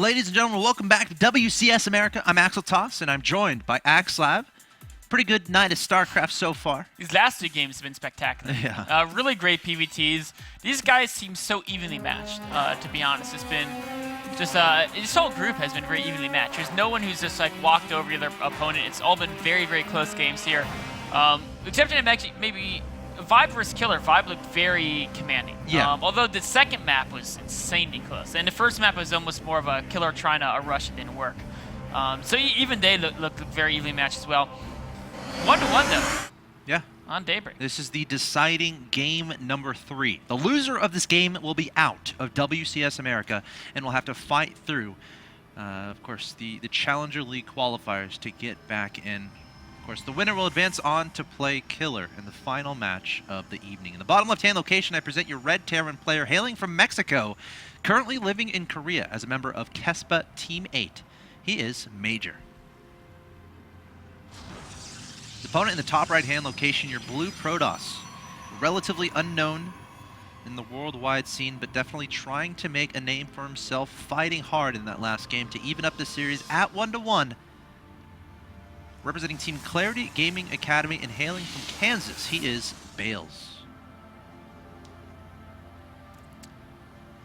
Ladies and gentlemen, welcome back to WCS America. I'm Axel Toss, and I'm joined by Axlab. Pretty good night of Starcraft so far. These last two games have been spectacular. Yeah. Really great PvTs. These guys seem so evenly matched, to be honest. It's been just, this whole group has been very evenly matched. There's no one who's just like walked over the other opponent. It's all been very, very close games here. Except in actually maybe Vibe versus Killer. Vibe looked very commanding. Yeah. Although the second map was insanely close. And the first map was almost more of a Killer trying to rush. It didn't work. So even they look very evenly matched as well. 1-1 though. Yeah. On Daybreak. This is the deciding game number 3. The loser of this game will be out of WCS America and will have to fight through, of course, the Challenger League qualifiers to get back in. Of course, the winner will advance on to play Killer in the final match of the evening. In the bottom left-hand location, I present your Red Terran player hailing from Mexico, currently living in Korea as a member of Kespa Team 8. He is Major. His opponent in the top right-hand location, your blue Protoss. Relatively unknown in the worldwide scene, but definitely trying to make a name for himself, fighting hard in that last game to even up the series at 1-1. Representing Team Clarity Gaming Academy and hailing from Kansas, he is Bales.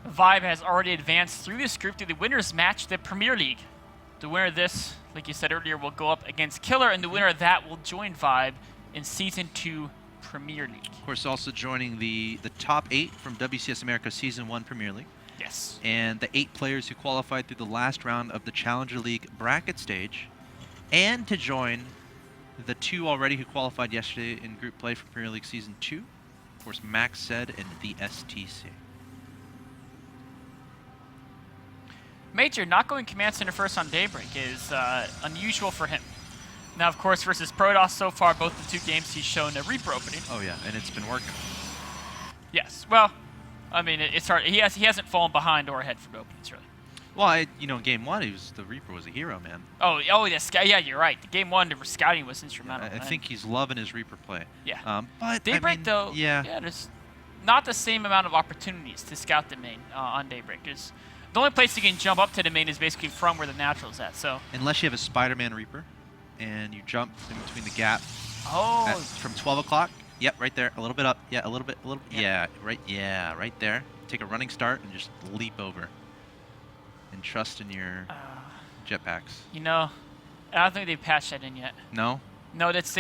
Vibe has already advanced through this group to the winners match, the Premier League. The winner of this, like you said earlier, will go up against Killer, and the winner of that will join Vibe in Season 2 Premier League. Of course, also joining the top 8 from WCS America Season 1 Premier League. Yes. And the 8 players who qualified through the last round of the Challenger League bracket stage. And to join the 2 already who qualified yesterday in group play for Premier League Season 2. Of course, Max said and the STC. Major not going Command Center first on Daybreak is unusual for him. Now, of course, versus Protoss so far, both the 2 games he's shown a Reaper opening. Oh yeah, and it's been working. Yes. Well, I mean, it's hard. He hasn't fallen behind or ahead for openings, really. Well, game 1, the Reaper was a hero, man. Oh, yeah, you're right. The game 1, the scouting was instrumental. I think he's loving his Reaper play. Yeah. But Daybreak, though, yeah, there's not the same amount of opportunities to scout the main on Daybreak. The only place you can jump up to the main is basically from where the natural's at. So unless you have a Spider-Man Reaper, and you jump in between the gap. Oh. From 12 o'clock. Yep, right there. A little bit up. Yeah, a little bit. Yeah. Yeah, right there. Take a running start and just leap over. And trust in your jetpacks. You know, I don't think they've patched that in yet. No? No, there's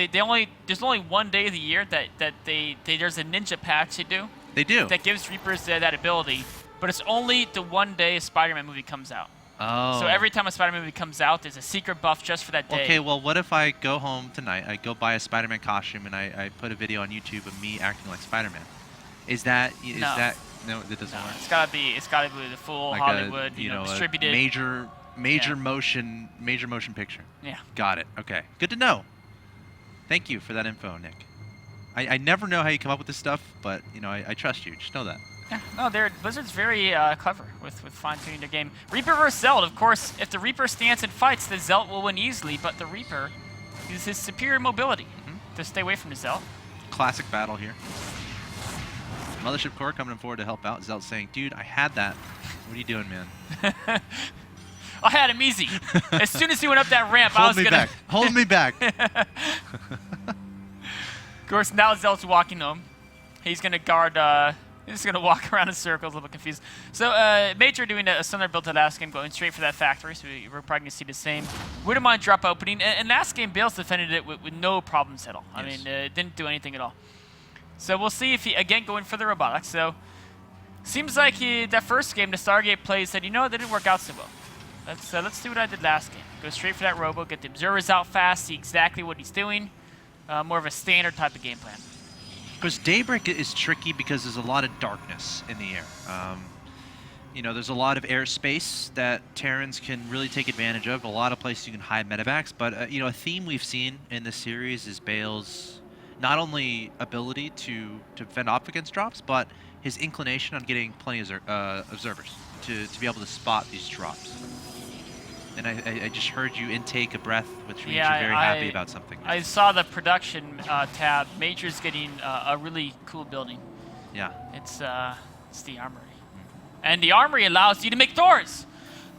only one day of the year that there's a ninja patch they do. They do. That gives Reapers that ability, but it's only the one day a Spider-Man movie comes out. Oh. So every time a Spider-Man movie comes out, there's a secret buff just for that day. Okay, well, what if I go home tonight, I go buy a Spider-Man costume, and I put a video on YouTube of me acting like Spider-Man? Is that no? That doesn't work. It's gotta be the full like Hollywood, distributed major motion picture. Yeah. Got it. Okay. Good to know. Thank you for that info, Nick. I never know how you come up with this stuff, but I trust you. Just know that. Yeah, no, Blizzard's very clever with fine-tuning their game. Reaper versus Zeld, of course, if the Reaper stands and fights, the Zeld will win easily, but the Reaper uses his superior mobility to stay away from the Zeld. Classic battle here. Mothership Core coming forward to help out. Zeld saying, dude, I had that. What are you doing, man? I had him easy. As soon as he went up that ramp, I was going to... Hold me back. Of course, now Zeld's walking home. He's going to guard... He's just going to walk around in circles, a little bit confused. So, Major doing a similar build to last game, going straight for that factory, so we're probably going to see the same. Wouldn't mind drop opening. And last game, Bales defended it with no problems at all. Yes. I mean, didn't do anything at all. So we'll see if he, again, going for the robotics. So, seems like that first game, the Stargate plays said, that didn't work out so well. Let's do what I did last game. Go straight for that robo, get the observers out fast, see exactly what he's doing. More of a standard type of game plan. Because Daybreak is tricky because there's a lot of darkness in the air. There's a lot of airspace that Terrans can really take advantage of. A lot of places you can hide medevacs. But, a theme we've seen in this series is Bale's not only ability to fend off against drops, but his inclination on getting plenty of observers to be able to spot these drops. And I just heard you intake a breath, which means you're very happy about something. I saw the production tab. Major's getting a really cool building. Yeah. It's the armory. And the armory allows you to make doors.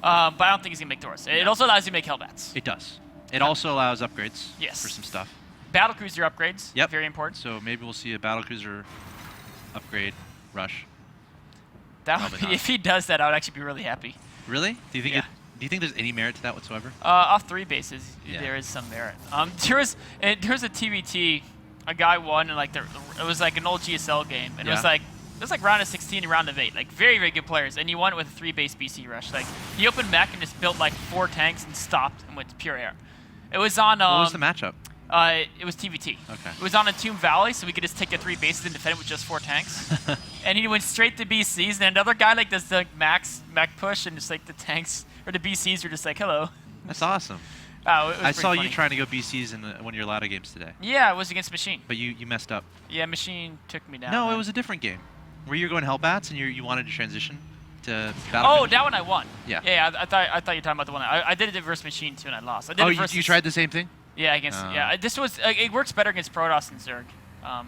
But I don't think he's going to make doors. It also allows you to make hellbats. It does. It also allows upgrades Yes. for some stuff. Battlecruiser upgrades. Yep. Very important. So maybe we'll see a battlecruiser upgrade rush. That would Probably be, not. if he does that, I would actually be really happy. Really? Do you think Yeah. do you think there's any merit to that whatsoever? Off 3 bases, Yeah. there is some merit. There was a TBT, a guy won, and like it was like an old GSL game, and it was like round of 16 and round of 8, like very very good players, and he won it with a 3 base BC rush. Like he opened mech and just built like 4 tanks and stopped and went to pure air. It was on. What was the matchup? It was TBT. Okay. It was on a Tomb Valley, so we could just take the 3 bases and defend it with just 4 tanks. And he went straight to BCs, and another guy like does the max mech push, and just like the tanks or the BCs are just like hello. That's awesome. Oh, it was I saw pretty you funny. trying to go BCs in one of your ladder games today, Yeah, it was against Machine. but you messed up. Yeah, Machine took me down. No, man. it was a different game. Where you were going Hellbats and you wanted to transition to Oh, Battlefield. that one I won. Yeah. Yeah, I thought you were talking about the one I did it versus Machine too, and I lost. I did Oh, it you versus, tried the same thing? Yeah, against Oh. yeah. This was it works better against Protoss than Zerg.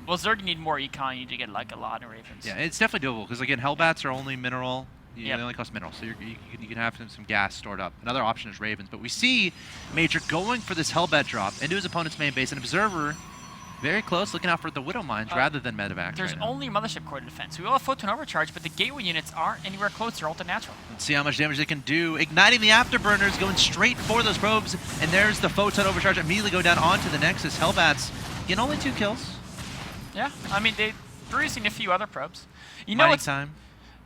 Well, Zerg you need more econ. You need to get like a lot of Ravens. Yeah, it's definitely doable because again, Hellbats are only mineral. Yep. They only cost mineral, so you can have some gas stored up. Another option is Ravens, but we see Major going for this Hellbat drop into his opponent's main base. An observer, very close, looking out for the Widow Mines rather than Medevac. There's right now. only Mothership Core to defend. So we will have Photon Overcharge, but the Gateway units aren't anywhere close to Ultra Natural. Let's see how much damage they can do. Igniting the afterburners, going straight for those probes, and there's the Photon Overcharge immediately going down onto the Nexus. Hellbats getting only 2 kills. Yeah, I mean they're bruising a few other probes. You know Mining time.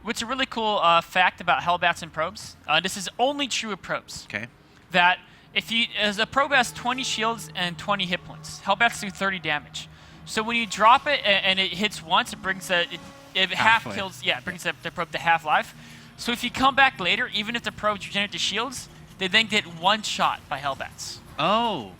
what's a really cool fact about Hellbats and probes? This is only true of probes. Okay. That as a probe has 20 shields and 20 hit points, Hellbats do 30 damage. So when you drop it and it hits once, it brings it half Halfway. kills. Yeah, it brings the probe to half life. So if you come back later, even if the probes regenerate the shields, they then get one shot by Hellbats. Oh.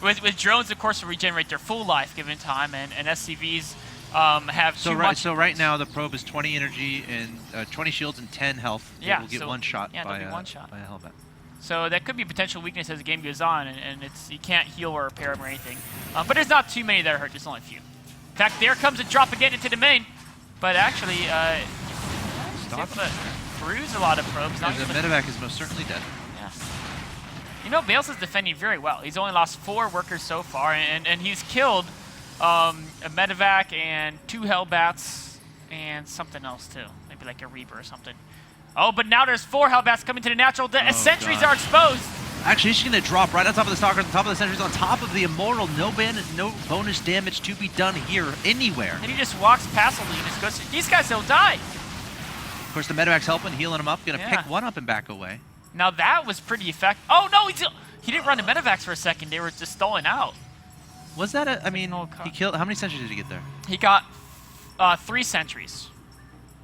With drones, of course, will regenerate their full life given time, and SCVs have So too right, much. so right now the probe is 20 energy and 20 shields and 10 health. Yeah, It will get so- one shot yeah, by they'll get one shot. by a Hellbat. So that could be potential weakness as the game goes on, and you can't heal or repair them or anything. But there's not too many that are hurt, there's only a few. In fact, there comes a drop again into the main, but actually, he's able to bruise a lot of probes. Not The even- Medevac is most certainly dead. yeah. You know, Bales is defending very well. He's only lost 4 workers so far, and he's killed a Medevac and 2 Hellbats and something else too. Maybe like a Reaper or something. Oh, but now there's 4 Hellbats coming to the natural. The sentries gosh. are exposed. Actually, she's going to drop right on top of the Stalker, on top of the Sentries, on top of the Immortal. No bonus damage to be done here anywhere. And he just walks passively and just goes, these guys will die. Of course, the Medevac's helping, healing him up. Going to Yeah. pick one up and back away. Now that was pretty effective. Oh no, he didn't run the Medevacs for a second. They were just stalling out. Was that a? I mean, an old car. he killed. How many Sentries did he get there? He got 3 sentries.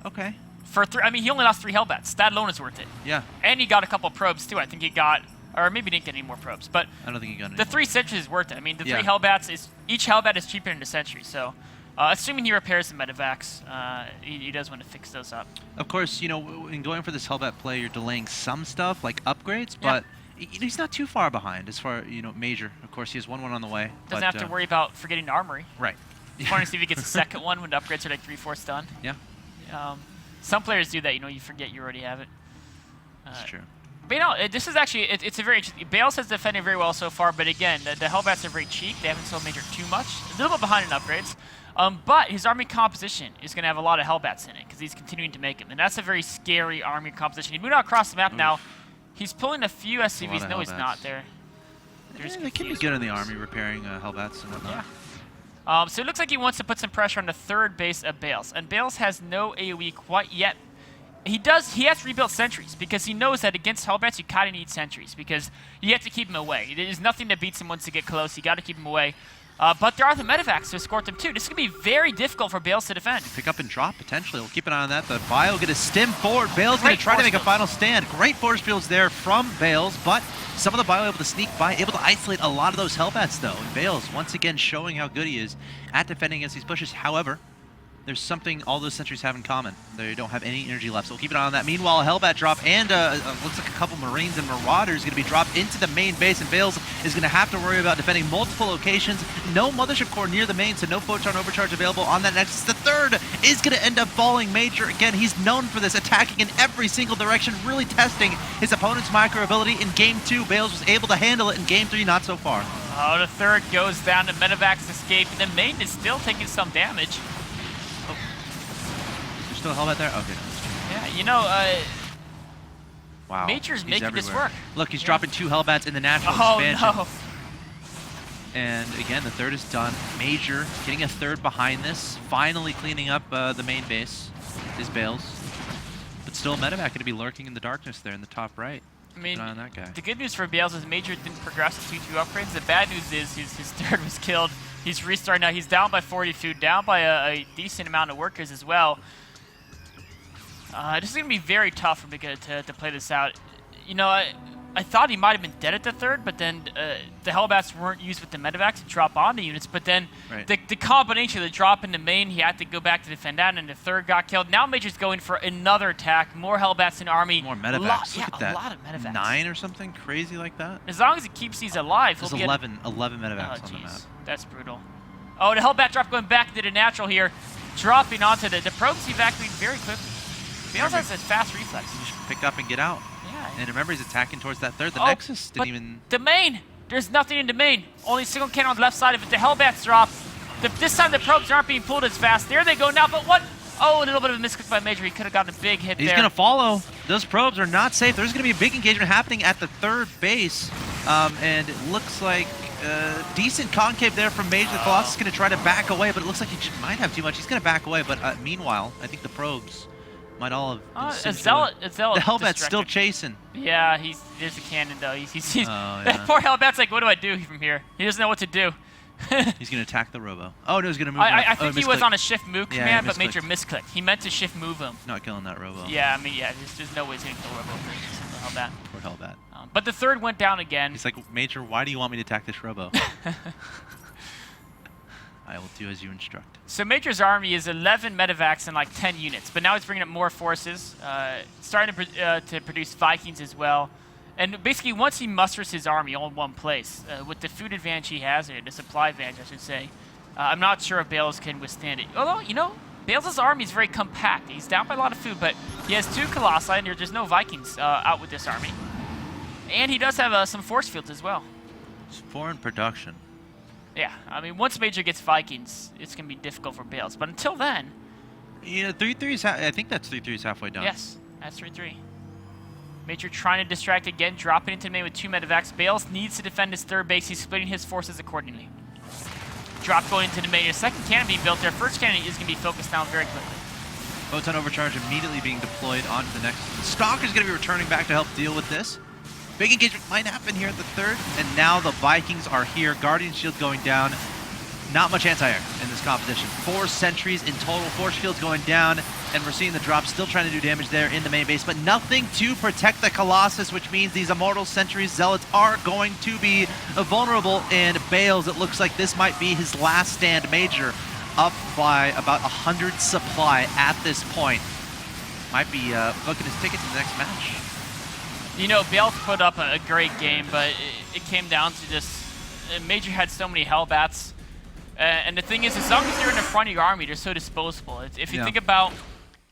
Okay. For 3, I mean, he only lost 3 Hellbats. That alone is worth it. Yeah. And he got a couple probes too. I think he got, or maybe he didn't get any more probes. But I don't think he got any. the 3 sentries is worth it. I mean, the 3 Yeah. Hellbats is each Hellbat is cheaper than the sentry. So, assuming he repairs the Medevacs, he does want to fix those up. Of course, you know, in going for this Hellbat play, you're delaying some stuff like upgrades, Yeah. but he's not too far behind as far, Major. Of course, he has 1-1 on the way. Doesn't but, have to worry about forgetting the armory. Right. It's fun to see if he gets a second one when the upgrades are like 3/4 done. Yeah, Some players do that, you forget you already have it. that's true. But this is actually, it's a very interesting, Bales has defended very well so far, but again, the Hellbats are very cheap. They haven't sold Major too much. A little bit behind in upgrades. But his army composition is going to have a lot of Hellbats in it, because he's continuing to make them. And that's a very scary army composition. He's moving out across the map now. He's pulling a few SCVs. of No, he's Hellbats. not there. There's They can be confused good in the workers. army, repairing Hellbats and whatnot. Yeah. So it looks like he wants to put some pressure on the 3rd base of Bales. And Bales has no AoE quite yet. He has rebuilt sentries, because he knows that against Hellbats you kind of need sentries, because you have to keep him away. There's nothing that beats him once they get close. You got to keep him away. But there are the Medevacs to escort them too. This is going to be very difficult for Bales to defend. Pick up and drop, potentially. We'll keep an eye on that. The Bio will get a stim forward. Bale's going Great to try to force make a field. final stand. Great force fields there from Bales, but some of the Bio able to sneak by, able to isolate a lot of those Hellbats, though. And Bales, once again, showing how good he is at defending against these pushes. However, there's something all those sentries have in common. They don't have any energy left, so we'll keep an eye on that. Meanwhile, a hellbat drop and looks like a couple Marines and Marauders going to be dropped into the main base, and Bales is going to have to worry about defending multiple locations. No Mothership Core near the main, so no Photon Overcharge available on that Nexus. The third is going to end up falling. Major, again, he's known for this, attacking in every single direction, really testing his opponent's micro ability. In Game 2, Bales was able to handle it. In Game 3, not so far. Oh, the third goes down to Medevac's escape, and the main is still taking some damage. Oh. There's still a hellbat there? Okay. Yeah, you know, wow. Major's He's making everywhere. this work. Look, he's dropping 2 hellbats in the natural expansion. No. And again, the third is done. Major getting a third behind this, finally cleaning up the main base, is Bales. But still, Medevac going to be lurking in the darkness there in the top right. I mean, on that guy. The good news for Bales is Major didn't progress to 2-2 upgrades. The bad news is his third was killed. He's restarting now. He's down by 40 food, down by a decent amount of workers as well. This is going to be very tough for him to play this out. You know, I thought he might have been dead at the third, but then the Hellbats weren't used with the Medevac to drop on the units. But then the combination of the drop in the main, he had to go back to defend that, and the third got killed. Now Major's going for another attack. More Hellbats in army. More Medevacs. Look at that. A lot of Medevacs. 9 or something crazy like that. As long as he keeps these alive, There's he'll 11 Medevacs on the map. That's brutal. Oh, the Hellbat drop going back into the natural here. Dropping onto the probes evacuating very quickly. Bales has a fast reflex. You should pick up and get out. Yeah. And remember, he's attacking towards that third. The Nexus didn't even... The main! There's nothing in the main. Only single cannon on the left side of it. The Hellbats drop. This time the probes aren't being pulled as fast. There they go now, but what? Oh, a little bit of a misclick by Major. He could have gotten a big hit there. He's going to follow. Those probes are not safe. There's going to be a big engagement happening at the third base. And it looks like decent concave there from Major. The Colossus is going to try to back away, but it looks like he might have too much. He's going to back away, but meanwhile, I think the probes might all have been a zealot the Hellbat's still chasing. Yeah, there's a cannon though. That poor Hellbat's like, what do I do from here? He doesn't know what to do. He's going to attack the Robo. Oh, no, he's going to move I think he was on a shift move command, but Major misclicked. He meant to shift move him. Not killing that Robo. Yeah, I mean, yeah, there's no way he's going to kill Robo for the Hellbat. Poor Hellbat. But the third went down again. He's like, Major, why do you want me to attack this Robo? I will do as you instruct. So Major's army is 11 Medevacs and like 10 units, but now he's bringing up more forces, starting to produce Vikings as well. And basically, once he musters his army all in one place, with the food advantage he has, or the supply advantage, I should say, I'm not sure if Bales can withstand it. Although, you know, Bales' army is very compact. He's down by a lot of food, but he has 2 Colossi, and there's no Vikings out with this army. And he does have some force fields as well. It's foreign production. Yeah, I mean, once Major gets Vikings, it's going to be difficult for Bales. But until then... Yeah, 3-3 is... I think that's 3-3 is halfway done. Yes, that's 3-3. Major trying to distract again, dropping into the main with 2 Medevacs. Bales needs to defend his third base. He's splitting his forces accordingly. Drop going into the main. A second cannon being built there. First cannon is going to be focused down very quickly. Photon Overcharge immediately being deployed onto the next. Stalker's going to be returning back to help deal with this. Big engagement might happen here at the third, and now the Vikings are here. Guardian Shield going down. Not much anti-air in this competition. 4 sentries in total, 4 shields going down, and we're seeing the drop still trying to do damage there in the main base, but nothing to protect the Colossus, which means these Immortal Sentries Zealots are going to be vulnerable, and Bales, it looks like this might be his last stand. Major up by about 100 supply at this point. Might be booking his ticket to the next match. You know, Bales put up a great game, but it came down to just Major had so many Hellbats. And the thing is, as long as you're in the front of your army, they're so disposable. If you think about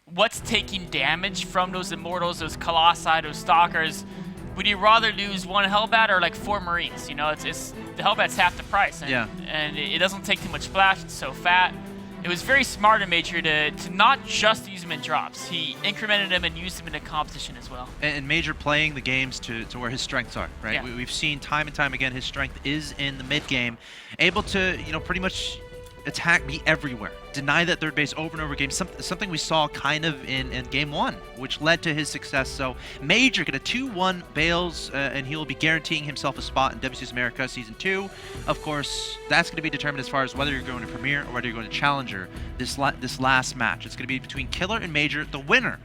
what's taking damage from those Immortals, those Colossi, those Stalkers, would you rather lose 1 Hellbat or like 4 Marines? You know, the Hellbat's half the price. And, and it doesn't take too much splash. It's so fat. It was very smart of Major to not just use them in drops. He incremented them and used them in the competition as well. And Major playing the games to where his strengths are, right? Yeah. We've seen time and time again his strength is in the mid game, able to, you know, pretty much attack me everywhere, deny that third base over and over again. Something we saw kind of in game 1, which led to his success. So Major get a 2-1 Bales, and he will be guaranteeing himself a spot in WCS America Season 2. Of course, that's going to be determined as far as whether you're going to Premier or whether you're going to Challenger this last match. It's going to be between Killer and Major. The winner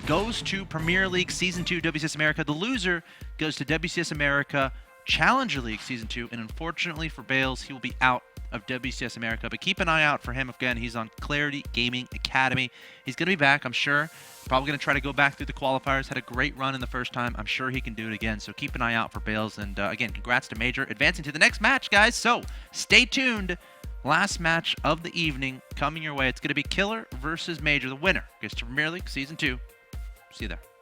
goes to Premier League Season 2 WCS America. The loser goes to WCS America Challenger League Season 2, and unfortunately for Bales, he will be out of WCS America. But keep an eye out for him. Again, he's on Clarity Gaming Academy. He's going to be back, I'm sure. Probably going to try to go back through the qualifiers. Had a great run in the first time. I'm sure he can do it again. So keep an eye out for Bales. And again, congrats to Major advancing to the next match, guys. So stay tuned. Last match of the evening coming your way. It's going to be Killer versus Major. The winner gets to Premier League Season 2. See you there.